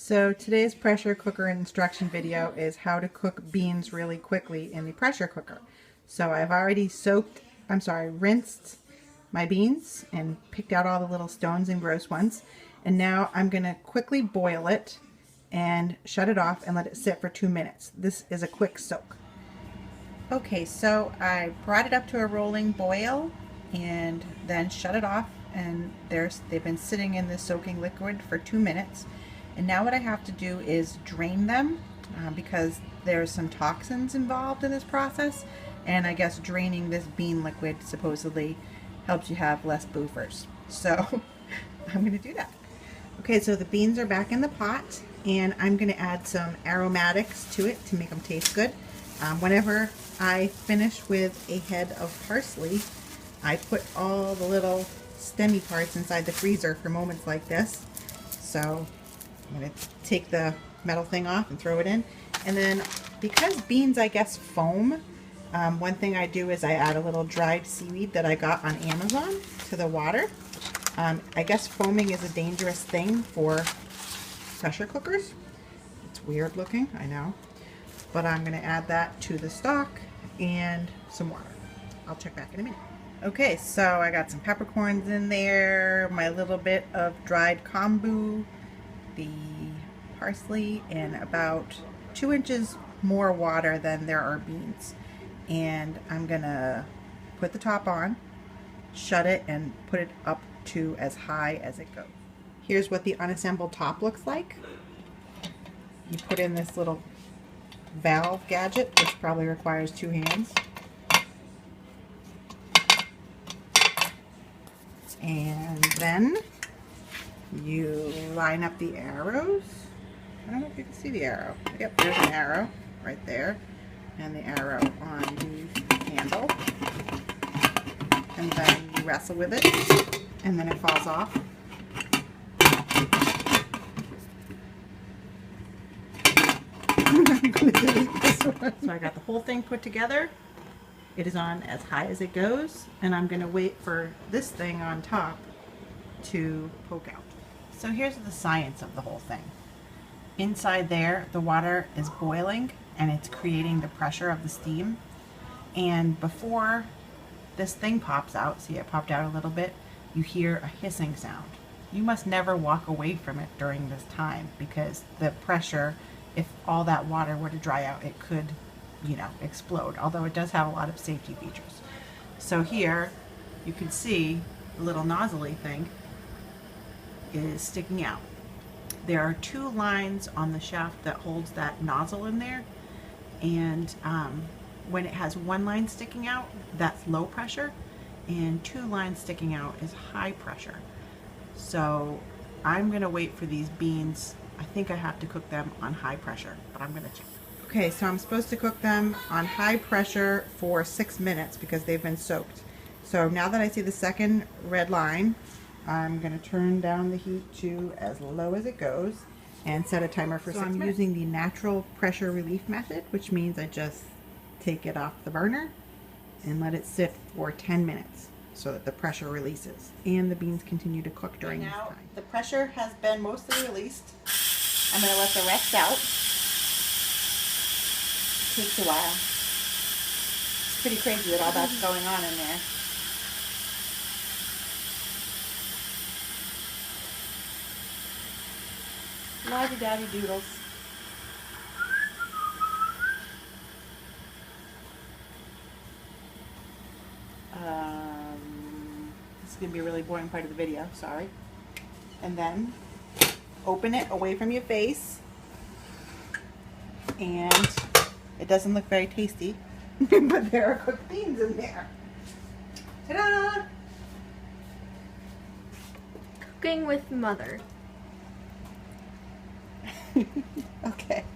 So today's pressure cooker instruction video is how to cook beans really quickly in the pressure cooker. So I've already rinsed my beans and picked out all the little stones and gross ones. And now I'm going to quickly boil it and shut it off and let it sit for 2 minutes. This is a quick soak. Okay, so I brought it up to a rolling boil and then shut it off, and they've been sitting in this soaking liquid for 2 minutes. And now what I have to do is drain them because there's some toxins involved in this process, and I guess draining this bean liquid supposedly helps you have less boofers. So I'm going to do that. Okay, so the beans are back in the pot, and I'm going to add some aromatics to it to make them taste good. Whenever I finish with a head of parsley, I put all the little stemmy parts inside the freezer for moments like this. So I'm going to take the metal thing off and throw it in. And then because beans, I guess, foam, one thing I do is I add a little dried seaweed that I got on Amazon to the water. I guess foaming is a dangerous thing for pressure cookers. It's weird looking, I know. But I'm going to add that to the stock and some water. I'll check back in a minute. Okay, so I got some peppercorns in there, my little bit of dried kombu, the parsley, and about 2 inches more water than there are beans. And I'm gonna put the top on, shut it, and put it up to as high as it goes. Here's what the unassembled top looks like. You put in this little valve gadget, which probably requires 2 hands. And then you line up the arrows. I don't know if you can see the arrow. Yep, there's an arrow right there. And the arrow on the handle. And then you wrestle with it. And then it falls off. I'm going to delete this one. So I got the whole thing put together. It is on as high as it goes, and I'm going to wait for this thing on top to poke out. So here's the science of the whole thing. Inside there, the water is boiling and it's creating the pressure of the steam. And before this thing pops out, see it popped out a little bit, you hear a hissing sound. You must never walk away from it during this time, because the pressure, if all that water were to dry out, it could, explode, although it does have a lot of safety features. So here you can see the little nozzly thing is sticking out. There are 2 lines on the shaft that holds that nozzle in there, and when it has 1 line sticking out, that's low pressure, and 2 lines sticking out is high pressure. So I'm going to wait for these beans. I think I have to cook them on high pressure, but I'm going to check. Okay, so I'm supposed to cook them on high pressure for 6 minutes because they've been soaked. So now that I see the second red line, I'm going to turn down the heat to as low as it goes and set a timer for 6 minutes. I'm using the natural pressure relief method, which means I just take it off the burner and let it sit for 10 minutes so that the pressure releases and the beans continue to cook during this time. The pressure has been mostly released. I'm going to let the rest out. It takes a while. It's pretty crazy that all that's going on in there. Lodgy-daddy doodles. This is going to be a really boring part of the video, sorry. And then open it away from your face. And it doesn't look very tasty, but there are cooked beans in there. Ta-da! Cooking with Mother. Okay.